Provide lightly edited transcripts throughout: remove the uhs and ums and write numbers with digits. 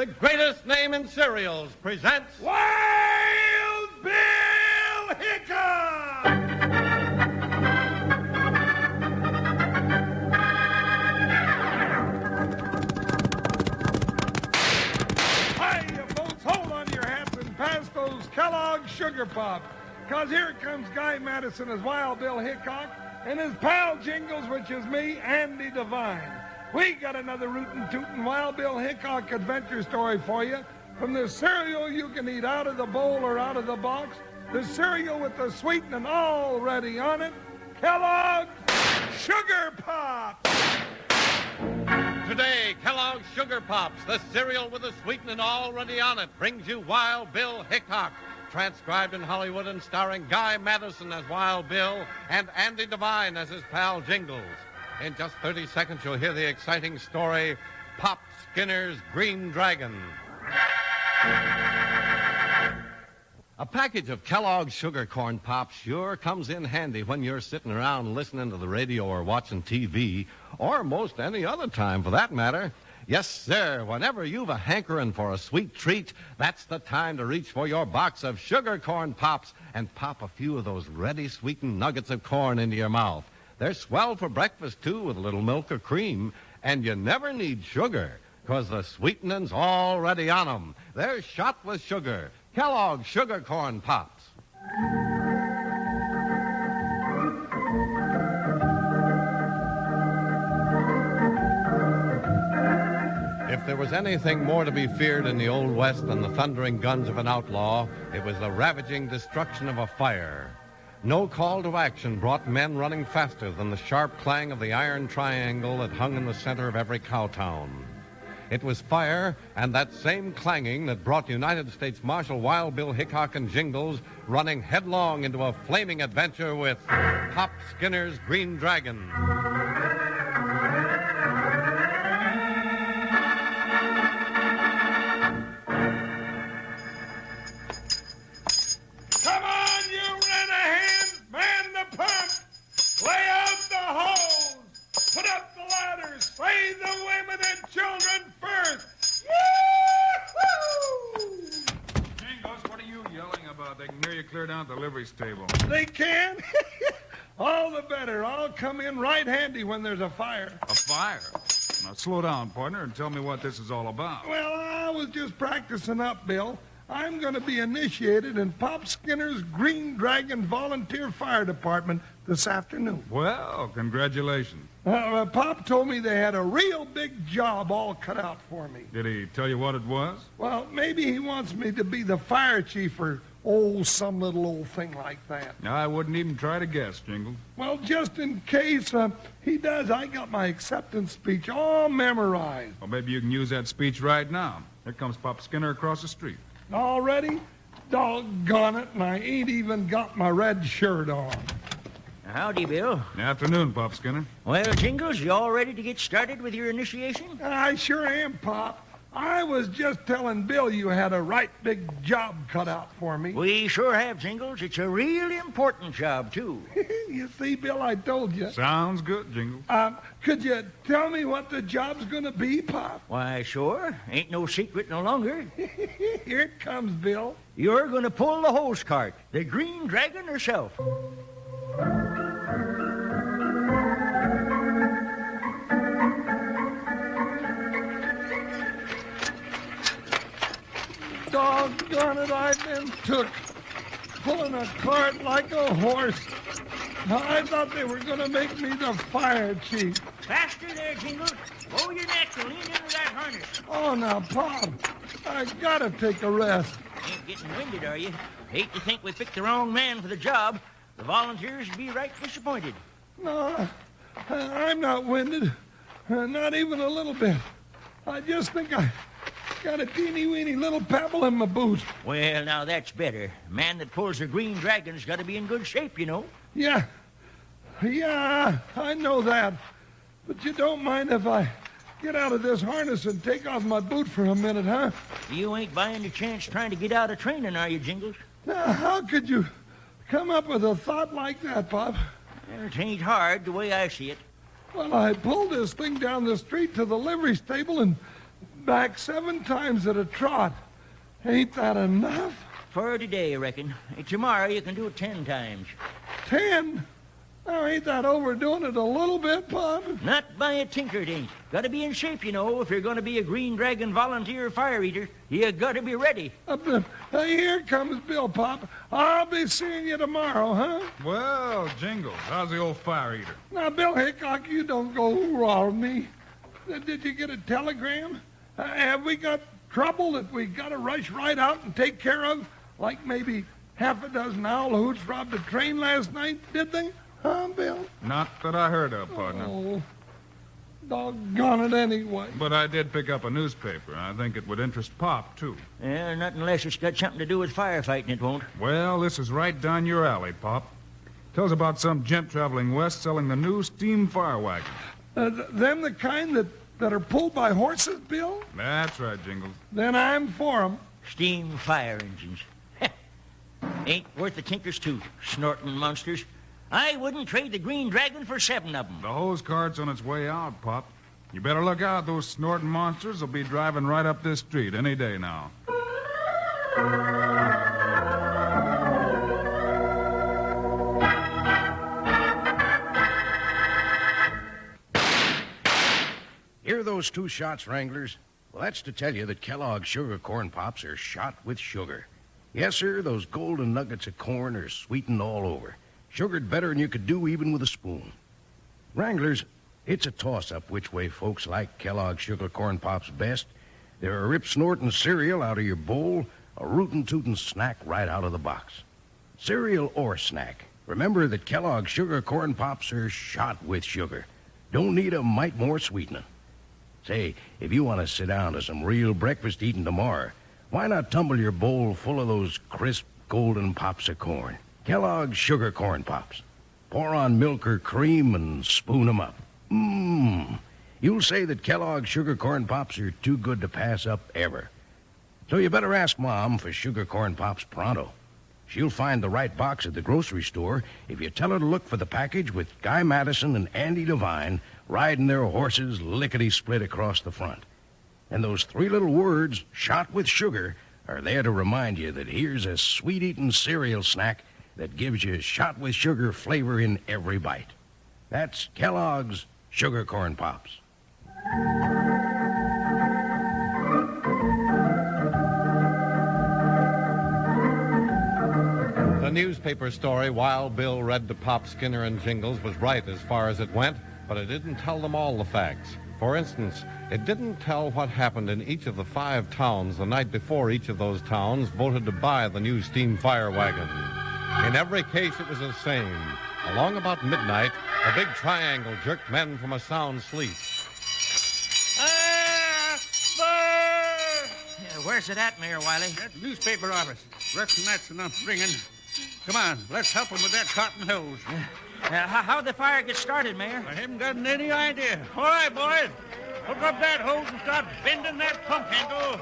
the greatest name in cereals, presents Wild Bill Hickok! Hiya, folks. Hold on to your hats and pass those Kellogg's Sugar Pops. Because here comes Guy Madison as Wild Bill Hickok and his pal Jingles, which is me, Andy Devine. We got another rootin' tootin' Wild Bill Hickok adventure story for you. From the cereal you can eat out of the bowl or out of the box, the cereal with the sweetening already on it, Kellogg's Sugar Pops! Today, Kellogg's Sugar Pops, the cereal with the sweetening already on it, brings you Wild Bill Hickok, transcribed in Hollywood and starring Guy Madison as Wild Bill and Andy Devine as his pal Jingles. In just 30 seconds, you'll hear the exciting story, Pop Skinner's Green Dragon. A package of Kellogg's Sugar Corn Pops sure comes in handy when you're sitting around listening to the radio or watching TV, or most any other time for that matter. Yes, sir, whenever you've a hankering for a sweet treat, that's the time to reach for your box of Sugar Corn Pops and pop a few of those ready sweetened nuggets of corn into your mouth. They're swell for breakfast, too, with a little milk or cream, and you never need sugar, because the sweetening's already on them. They're shot with sugar. Kellogg's Sugar Corn Pops. If there was anything more to be feared in the Old West than the thundering guns of an outlaw, it was the ravaging destruction of a fire. No call to action brought men running faster than the sharp clang of the iron triangle that hung in the center of every cowtown. It was fire and that same clanging that brought United States Marshal Wild Bill Hickok and Jingles running headlong into a flaming adventure with Pop Skinner's Green Dragon. Put up the ladders! Save the women and children first! Yee-hoo! Jingles, what are you yelling about? They can hear you clear down the livery stable. They can? All the better. I'll come in right handy when there's a fire. A fire? Now slow down, partner, and tell me what this is all about. Well, I was just practicing up, Bill. I'm going to be initiated in Pop Skinner's Green Dragon Volunteer Fire Department this afternoon. Well, congratulations. Pop told me they had a real big job all cut out for me. Did he tell you what it was? Well, maybe he wants me to be the fire chief or, some little old thing like that. I wouldn't even try to guess, Jingles. Well, just in case he does, I got my acceptance speech all memorized. Well, maybe you can use that speech right now. Here comes Pop Skinner across the street. Already? Doggone it, and I ain't even got my red shirt on. Howdy, Bill. Afternoon, Pop Skinner. Well, Jingles, you all ready to get started with your initiation? I sure am, Pop. I was just telling Bill you had a right big job cut out for me. We sure have, Jingles. It's a really important job, too. You see, Bill, I told you. Sounds good, Jingles. Could you tell me what the job's gonna be, Pop? Why, sure. Ain't no secret no longer. Here it comes, Bill. You're gonna pull the hose cart, the Green Dragon herself. Doggone it, I've been took pulling a cart like a horse. I thought they were going to make me the fire chief. Faster there, Jingles. Roll your neck and lean into that harness. Oh, now, Pop, I got to take a rest. Ain't getting winded, are you? Hate to think we picked the wrong man for the job. The volunteers would be right disappointed. No, I'm not winded. Not even a little bit. I just think I got a teeny-weeny little pebble in my boot. Well, now that's better. A man that pulls a Green Dragon's got to be in good shape, you know. Yeah, I know that. But you don't mind if I get out of this harness and take off my boot for a minute, huh? You ain't by any chance trying to get out of training, are you, Jingles? Now, how could you come up with a thought like that, Pop? Well, it ain't hard the way I see it. Well, I pulled this thing down the street to the livery stable, and back 7 times at a trot. Ain't that enough? For today, I reckon. Tomorrow you can do it 10 times. 10? Now, ain't that overdoing it a little bit, Pop? Not by a tinker, it ain't. Gotta be in shape, you know, if you're gonna be a Green Dragon volunteer fire eater. You gotta be ready. Here comes Bill, Pop. I'll be seeing you tomorrow, huh? Well, Jingles, how's the old fire eater? Now, Bill Hickok, you don't go hoorah with me. Did you get a telegram? Have we got trouble that we gotta rush right out and take care of? Like maybe half a dozen owl hoots robbed a train last night, did they? Huh, Bill? Not that I heard of, partner. Oh, doggone it anyway. But I did pick up a newspaper. I think it would interest Pop, too. Yeah, not unless it's got something to do with firefighting, it won't. Well, this is right down your alley, Pop. Tells about some gent traveling west selling the new steam fire wagon. Them the kind that are pulled by horses, Bill? That's right, Jingles. Then I'm for 'em. Steam fire engines. Ain't worth a tinker's tooth, snorting monsters. I wouldn't trade the Green Dragon for 7 of them. The hose cart's on its way out, Pop. You better look out. Those snorting monsters will be driving right up this street any day now. Hear those 2 shots, Wranglers? Well, that's to tell you that Kellogg's Sugar Corn Pops are shot with sugar. Yes, sir, those golden nuggets of corn are sweetened all over. Sugared better than you could do even with a spoon. Wranglers, it's a toss-up which way folks like Kellogg's Sugar Corn Pops best. They're a rip-snorting cereal out of your bowl, a rootin'-tootin' snack right out of the box. Cereal or snack, remember that Kellogg's Sugar Corn Pops are shot with sugar. Don't need a mite more sweetening. Say, if you want to sit down to some real breakfast eating tomorrow, why not tumble your bowl full of those crisp, golden pops of corn? Kellogg's Sugar Corn Pops. Pour on milk or cream and spoon 'em up. Mmm. You'll say that Kellogg's Sugar Corn Pops are too good to pass up ever. So you better ask Mom for Sugar Corn Pops pronto. She'll find the right box at the grocery store if you tell her to look for the package with Guy Madison and Andy Devine riding their horses lickety-split across the front. And those 3 little words, shot with sugar, are there to remind you that here's a sweet-eating cereal snack that gives you shot with sugar flavor in every bite. That's Kellogg's Sugar Corn Pops. The newspaper story Wild Bill read to Pop, Skinner, and Jingles was right as far as it went, but it didn't tell them all the facts. For instance, it didn't tell what happened in each of the 5 towns the night before each of those towns voted to buy the new steam fire wagon. In every case, it was the same. Along about midnight, a big triangle jerked men from a sound sleep. Where's it at, Mayor Wiley? At the newspaper office. Reckon that's enough bringing. Come on, let's help him with that cotton hose. How'd the fire get started, Mayor? I haven't gotten any idea. All right, boys. Hook up that hose and start bending that pump handle.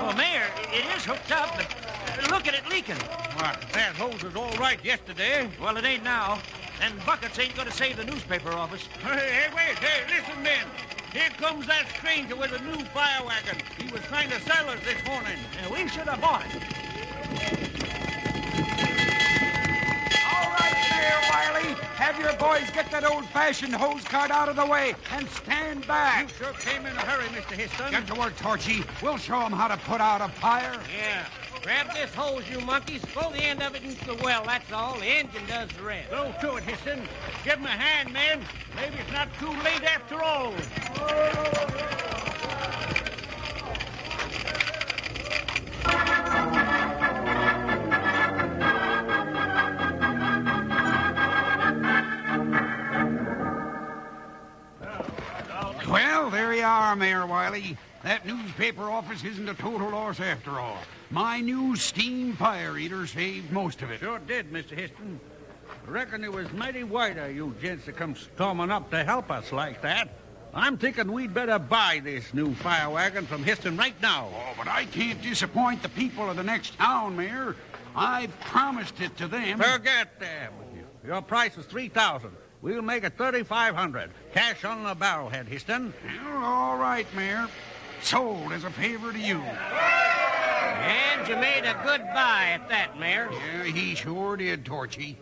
Well, Mayor, it is hooked up, but look at it leaking. Why, that hose was all right yesterday. Well, it ain't now. And buckets ain't going to save the newspaper office. Hey, wait. Hey, listen, men. Here comes that stranger with a new fire wagon. He was trying to sell us this morning. We should have bought it. All right, Mayor Wiley. Have your boys get that old-fashioned hose cart out of the way and stand back. You sure came in a hurry, Mr. Histon. Get to work, Torchy. We'll show them how to put out a fire. Yeah. Grab this hose, you monkeys. Throw the end of it into the well, that's all. The engine does the rest. Go to it, Histon. Give him a hand, men. Maybe it's not too late after all. Well, there you are, Mayor Wiley. That newspaper office isn't a total loss after all. My new steam fire eater saved most of it. Sure did, Mr. Histon. Reckon it was mighty white of you gents to come storming up to help us like that. I'm thinking we'd better buy this new fire wagon from Histon right now. Oh, but I can't disappoint the people of the next town, Mayor. I've promised it to them. Forget that. Your price is $3,000. We'll make it $3,500. Cash on the barrelhead, Histon. Well, all right, Mayor. Sold as a favor to you. And you made a good buy at that, Mayor. Yeah, he sure did, Torchy.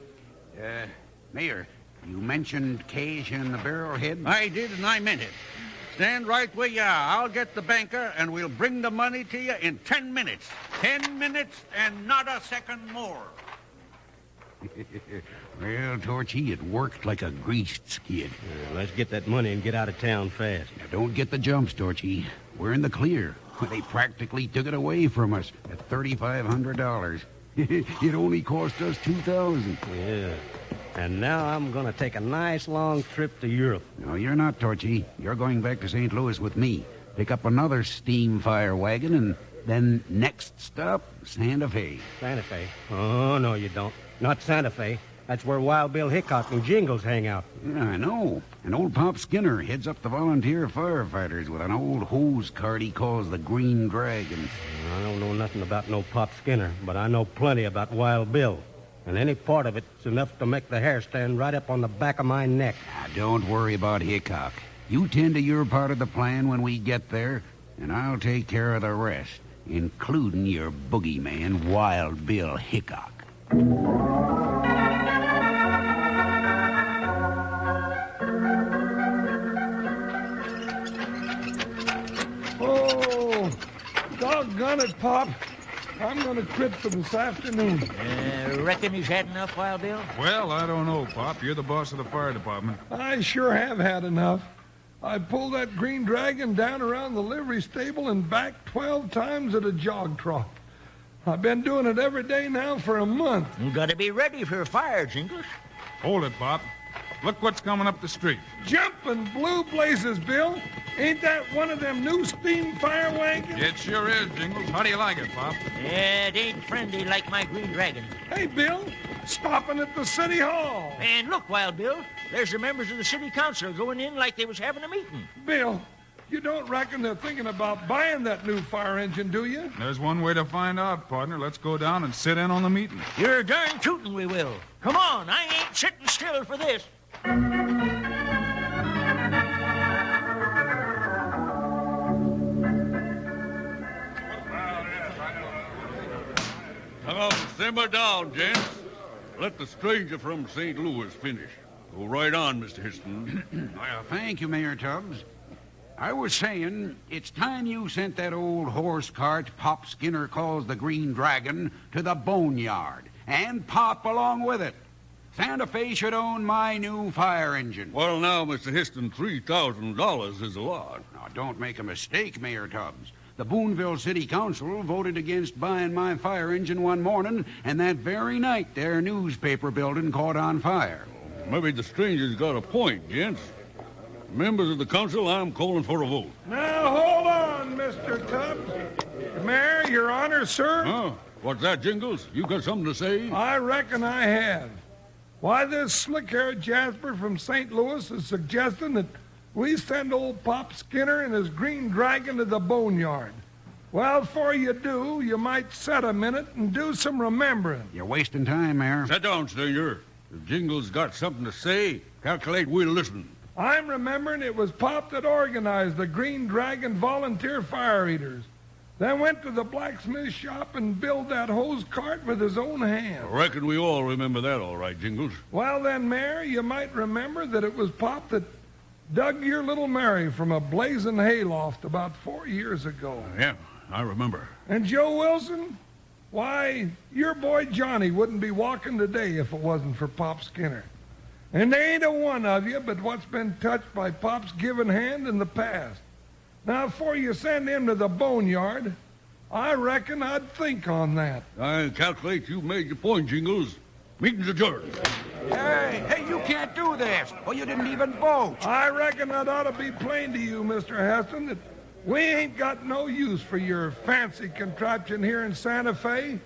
Mayor, you mentioned cash in the barrelhead? I did, and I meant it. Stand right where you are. I'll get the banker, and we'll bring the money to you in 10 minutes. 10 minutes and not a second more. Well, Torchy, it worked like a greased skid. Let's get that money and get out of town fast. Now, don't get the jumps, Torchy. We're in the clear. They practically took it away from us at $3,500. It only cost us $2,000. Yeah. And now I'm going to take a nice long trip to Europe. No, you're not, Torchy. You're going back to St. Louis with me. Pick up another steam fire wagon, and then next stop, Santa Fe. Santa Fe? Oh, no, you don't. Not Santa Fe. That's where Wild Bill Hickok and Jingles hang out. Yeah, I know. And old Pop Skinner heads up the volunteer firefighters with an old hose cart he calls the Green Dragon. I don't know nothing about no Pop Skinner, but I know plenty about Wild Bill. And any part of it's enough to make the hair stand right up on the back of my neck. Now, don't worry about Hickok. You tend to your part of the plan when we get there, and I'll take care of the rest, including your boogeyman, Wild Bill Hickok. Oh, doggone it, Pop. I'm going to quit for this afternoon. Reckon he's had enough, Wild Bill? Well, I don't know, Pop. You're the boss of the fire department. I sure have had enough. I pulled that Green Dragon down around the livery stable and back 12 times at a jog trot. I've been doing it every day now for a month. You gotta be ready for a fire, Jingles. Hold it, Pop. Look what's coming up the street. Jumping blue blazes, Bill. Ain't that one of them new steam fire wagons? It sure is, Jingles. How do you like it, Pop? Yeah, it ain't friendly like my Green Dragon. Hey, Bill, stopping at the city hall. And look, Wild Bill, there's the members of the city council going in like they was having a meeting. Bill, you don't reckon they're thinking about buying that new fire engine, do you? There's one way to find out, partner. Let's go down and sit in on the meeting. You're darn tootin' we will. Come on, I ain't sitting still for this. Now, simmer down, gents. Let the stranger from St. Louis finish. Go right on, Mr. Histon. Well, thank you, Mayor Tubbs. I was saying, it's time you sent that old horse cart Pop Skinner calls the Green Dragon to the boneyard, and Pop along with it. Santa Fe should own my new fire engine. Well, now, Mr. Histon, $3,000 is a lot. Now, don't make a mistake, Mayor Tubbs. The Boonville City Council voted against buying my fire engine one morning, and that very night their newspaper building caught on fire. Maybe the stranger's got a point, gents. Members of the council, I'm calling for a vote. Now, hold on, Mr. Tubbs. Mayor, Your Honor, sir. Huh? What's that, Jingles? You got something to say? I reckon I have. Why, this slick-haired Jasper from St. Louis is suggesting that we send old Pop Skinner and his Green Dragon to the boneyard. Well, before you do, you might set a minute and do some remembering. You're wasting time, Mayor. Sit down, stranger. If Jingles got something to say, calculate we'll listen. I'm remembering it was Pop that organized the Green Dragon Volunteer Fire Eaters. Then went to the blacksmith shop and built that hose cart with his own hands. I reckon we all remember that all right, Jingles. Well, then, Mayor, you might remember that it was Pop that dug your little Mary from a blazing hayloft about 4 years ago. Yeah, I remember. And Joe Wilson? Why, your boy Johnny wouldn't be walking today if it wasn't for Pop Skinner. And there ain't a one of you but what's been touched by Pop's giving hand in the past. Now, before you send him to the boneyard, I reckon I'd think on that. I calculate you made your point, Jingles. Meeting's adjourned. Hey, you can't do this. Well, you didn't even vote. I reckon that ought to be plain to you, Mr. Heston, that we ain't got no use for your fancy contraption here in Santa Fe.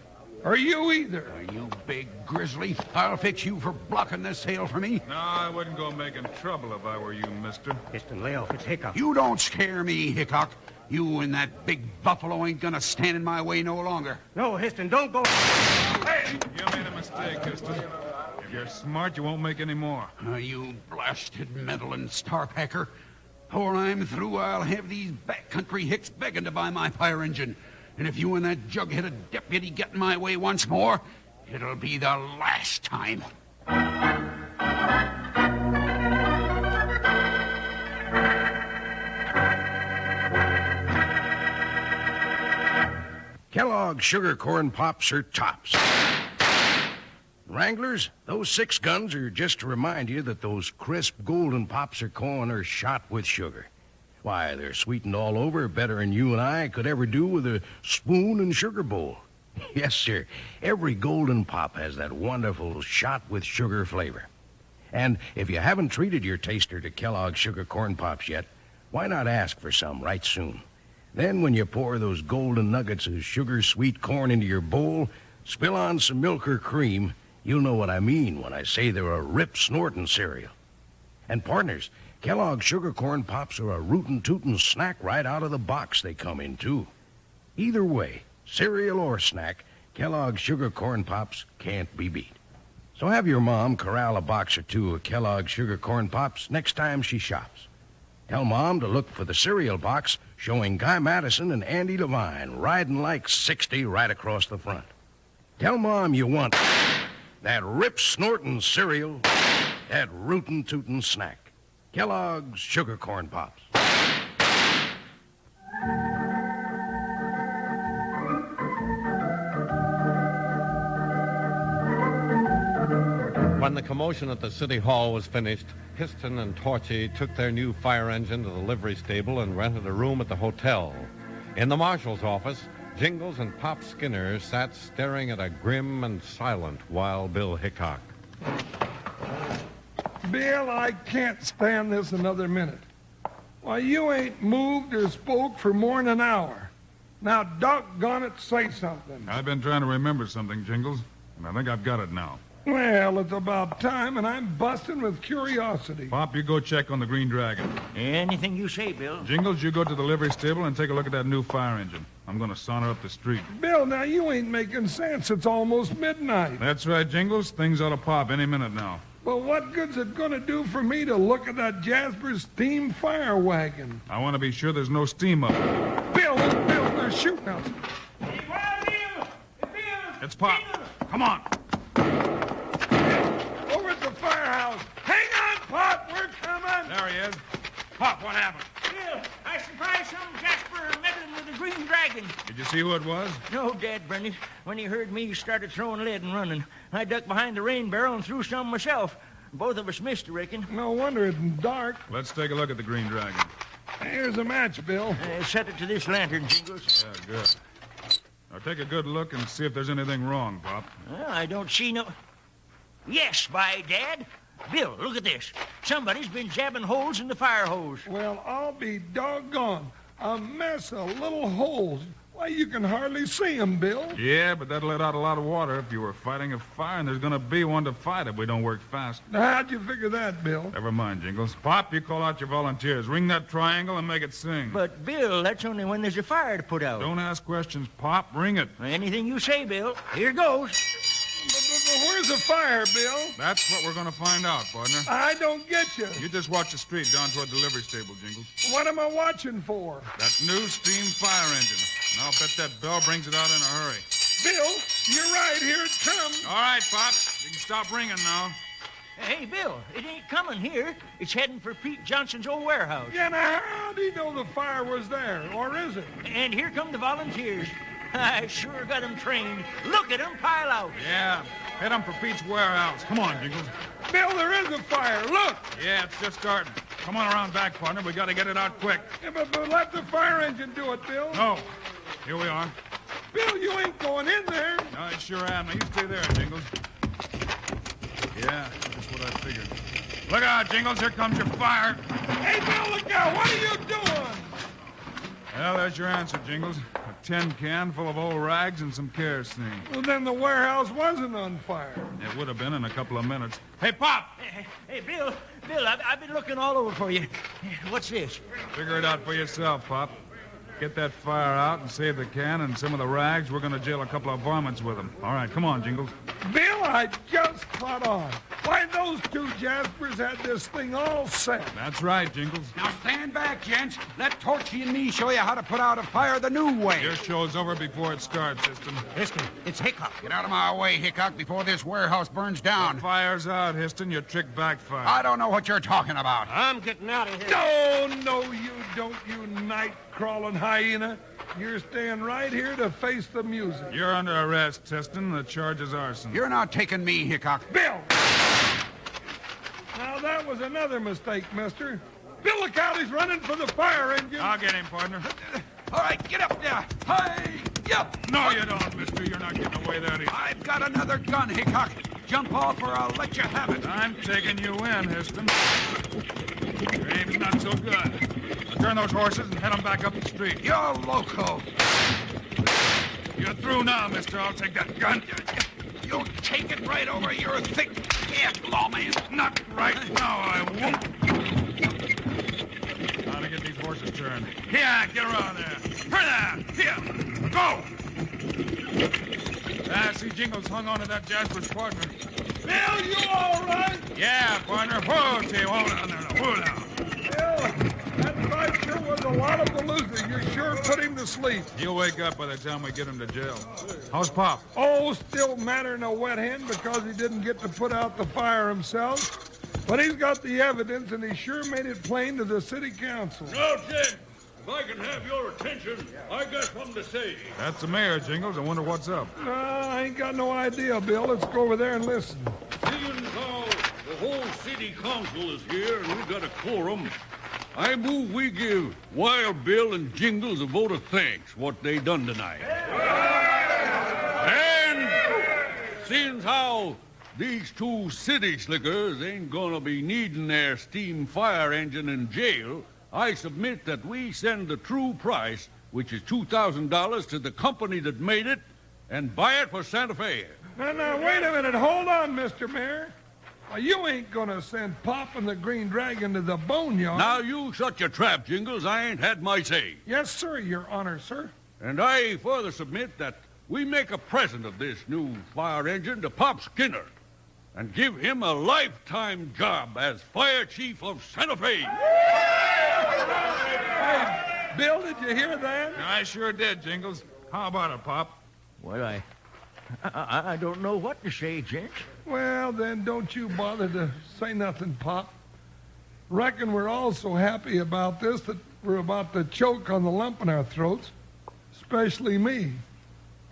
Or you either. You big grizzly. I'll fix you for blocking this sale for me. No, I wouldn't go making trouble if I were you, mister. Histon, lay off. It's Hickok. You don't scare me, Hickok. You and that big buffalo ain't gonna stand in my way no longer. No, Histon, don't go. Hey! You made a mistake, Histon. If you're smart, you won't make any more. You blasted meddling starpacker. Before I'm through, I'll have these backcountry hicks begging to buy my fire engine. And if you and that jug-headed deputy get in my way once more, it'll be the last time. Kellogg's Sugar Corn Pops are tops. Wranglers, those 6 guns are just to remind you that those crisp golden pops of corn are shot with sugar. Why, they're sweetened all over better than you and I could ever do with a spoon and sugar bowl. Yes, sir, every golden pop has that wonderful shot with sugar flavor. And if you haven't treated your taster to Kellogg's Sugar Corn Pops yet, why not ask for some right soon? Then when you pour those golden nuggets of sugar-sweet corn into your bowl, spill on some milk or cream. You'll know what I mean when I say they're a rip-snortin' cereal. And partners, Kellogg's Sugar Corn Pops are a rootin'-tootin' snack right out of the box they come in, too. Either way, cereal or snack, Kellogg's Sugar Corn Pops can't be beat. So have your mom corral a box or 2 of Kellogg's Sugar Corn Pops next time she shops. Tell Mom to look for the cereal box showing Guy Madison and Andy Devine riding like 60 right across the front. Tell Mom you want that rip-snortin' cereal, that rootin'-tootin' snack. Kellogg's Sugar Corn Pops. When the commotion at the City Hall was finished, Histon and Torchy took their new fire engine to the livery stable and rented a room at the hotel. In the marshal's office, Jingles and Pop Skinner sat staring at a grim and silent Wild Bill Hickok. Bill, I can't stand this another minute. Why, you ain't moved or spoke for more'n an hour. Now, doggone it, say something. I've been trying to remember something, Jingles, and I think I've got it now. Well, it's about time, and I'm busting with curiosity. Pop, you go check on the Green Dragon. Anything you say, Bill. Jingles, you go to the livery stable and take a look at that new fire engine. I'm going to saunter up the street. Bill, now you ain't making sense. It's almost midnight. That's right, Jingles. Things ought to pop any minute now. Well, what good's it going to do for me to look at that Jasper steam fire wagon? I want to be sure there's no steam up. Bill, they're shooting us. Hey, Wild Bill! Hey, Bill! It's Pop. Come on. Over at the firehouse. Hang on, Pop, we're coming. There he is. Pop, what happened? Bill, I surprised some Jasper and met him with the Green Dragon. Did you see who it was? No, Dad, Brendan. When he heard me, he started throwing lead and running. I ducked behind the rain barrel and threw some myself. Both of us missed, I reckon. No wonder it's dark. Let's take a look at the Green Dragon. Here's a match, Bill. Set it to this lantern, Jingles. Yeah, good. Now take a good look and see if there's anything wrong, Pop. Well, I don't see no... Yes, by Dad. Bill, look at this. Somebody's been jabbing holes in the fire hose. Well, I'll be doggone. A mess of little holes. Why, you can hardly see 'em, Bill. Yeah, but that'll let out a lot of water if you were fighting a fire, and there's going to be one to fight if we don't work fast. Now, how'd you figure that, Bill? Never mind, Jingles. Pop, you call out your volunteers. Ring that triangle and make it sing. But, Bill, that's only when there's a fire to put out. Don't ask questions, Pop. Ring it. Anything you say, Bill. Here goes. But where's the fire, Bill? That's what we're going to find out, partner. I don't get you. You just watch the street down toward the livery stable, Jingles. What am I watching for? That new steam fire engine. And I'll bet that bell brings it out in a hurry. Bill, you're right. Here it comes. All right, Pop. You can stop ringing now. Hey, Bill, it ain't coming here. It's heading for Pete Johnson's old warehouse. Yeah, now how do you know the fire was there? Or is it? And here come the volunteers. I sure got 'em trained. Look at 'em pile out. Yeah, head on for Pete's warehouse. Come on, Jingles. Bill, there is a fire. Look. Yeah, it's just starting. Come on around back, partner. We got to get it out quick. Yeah, but let the fire engine do it, Bill. No. Here we are. Bill, you ain't going in there. I sure am. Now, you stay there, Jingles. Yeah, that's what I figured. Look out, Jingles. Here comes your fire. Hey, Bill, look out. What are you doing? Well, there's your answer, Jingles. A tin can full of old rags and some kerosene. Well, then the warehouse wasn't on fire. It would have been in a couple of minutes. Hey, Pop! Hey, Bill, I've been looking all over for you. What's this? Figure it out for yourself, Pop. Get that fire out and save the can and some of the rags. We're going to jail a couple of varmints with them. All right, come on, Jingles. Bill, I just caught on. Why, those two Jaspers had this thing all set. That's right, Jingles. Now stand back, gents. Let Torchy and me show you how to put out a fire the new way. Your show's over before it starts, Histon. Histon, it's Hickok. Get out of my way, Hickok, before this warehouse burns down. The fire's out, Histon. Your trick backfired. I don't know what you're talking about. I'm getting out of here. No, you don't, you night-crawling hyena. You're staying right here to face the music. You're under arrest, Histon. The charge is arson. You're not taking me, Hickok. Bill! Now, that was another mistake, mister. Bill, look out, he's running for the fire engine. I'll get him, partner. All right, get up there. Hey, yep. No, you don't, mister. You're not getting away that easy. I've got another gun, Hickok. Jump off or I'll let you have it. I'm taking you in, Histon. Your aim's not so good. Now turn those horses and head them back up the street. You're loco. You're through now, mister. I'll take that gun. You'll take it right over your thick head, lawman. Not right now, I won't. Now to get these horses turned. Here, get around there. Turn that. Here, go. See, Jingles hung on to that Jasper's partner. Bill, you all right? Yeah, partner. Whoa, T. Hold on there. Whoa, now. Bill, that fight sure was a lot of the loser. You sure put him to sleep. He'll wake up by the time we get him to jail. How's Pop? Oh, still mattering a wet hen because he didn't get to put out the fire himself. But he's got the evidence, and he sure made it plain to the city council. Now, Jim, if I can have your attention, I got something to say. That's the mayor, Jingles. I wonder what's up. I ain't got no idea, Bill. Let's go over there and listen. Seeing how the whole city council is here and we've got a quorum, I move we give Wild Bill and Jingles a vote of thanks what they done tonight. And seeing how these two city slickers ain't gonna be needing their steam fire engine in jail, I submit that we send the true price, which is $2,000, to the company that made it and buy it for Santa Fe. Now, wait a minute. Hold on, Mr. Mayor. You ain't gonna send Pop and the Green Dragon to the boneyard. Now you shut your trap, Jingles. I ain't had my say. Yes, sir, Your Honor, sir. And I further submit that we make a present of this new fire engine to Pop Skinner and give him a lifetime job as fire chief of Santa Fe. Hey, Bill, did you hear that? I sure did, Jingles. How about it, Pop? Well, I don't know what to say, gents. Well, then don't you bother to say nothing, Pop. Reckon we're all so happy about this that we're about to choke on the lump in our throats, especially me.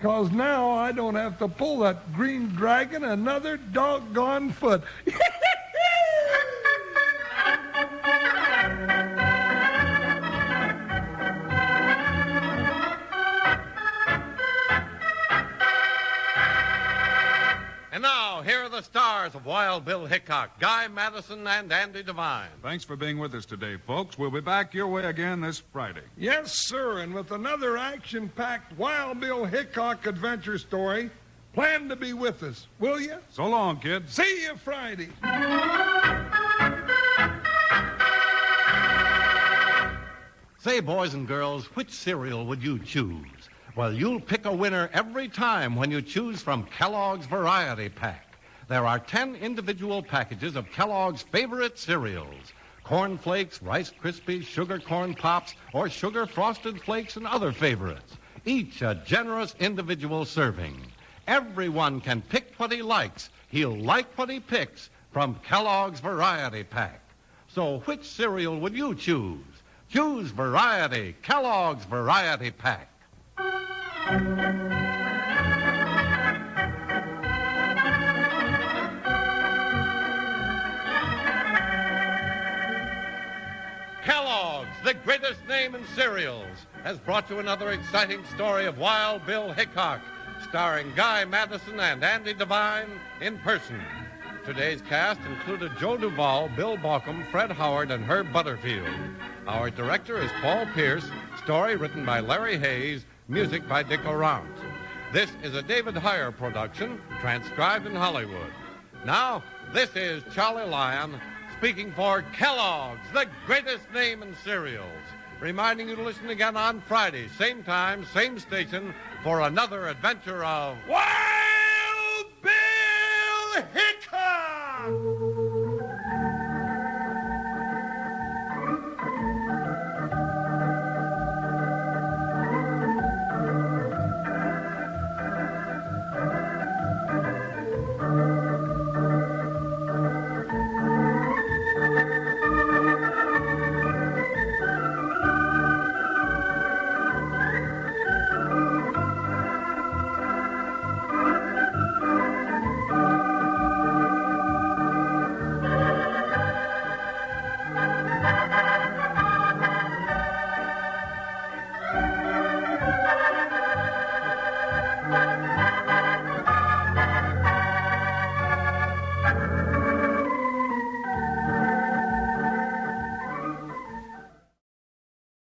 'Cause now I don't have to pull that Green Dragon another doggone foot. And now, here are the stars of Wild Bill Hickok, Guy Madison, and Andy Devine. Thanks for being with us today, folks. We'll be back your way again this Friday. Yes, sir, and with another action-packed Wild Bill Hickok adventure story, plan to be with us, will you? So long, kids. See you Friday. Say, boys and girls, which cereal would you choose? Well, you'll pick a winner every time when you choose from Kellogg's Variety Pack. There are 10 individual packages of Kellogg's favorite cereals. Corn Flakes, Rice Krispies, Sugar Corn Pops, or Sugar Frosted Flakes and other favorites. Each a generous individual serving. Everyone can pick what he likes. He'll like what he picks from Kellogg's Variety Pack. So which cereal would you choose? Choose Variety, Kellogg's Variety Pack. Kellogg's, the greatest name in cereals, has brought you another exciting story of Wild Bill Hickok, starring Guy Madison and Andy Devine in person. Today's cast included Joe Duvall, Bill Baucom, Fred Howard, and Herb Butterfield. Our director is Paul Pierce, story written by Larry Hayes, music by Dick Orant. This is a David Heyer production, transcribed in Hollywood. Now, this is Charlie Lyon speaking for Kellogg's, the greatest name in cereals, reminding you to listen again on Friday, same time, same station, for another adventure of Wild Bill Hickok!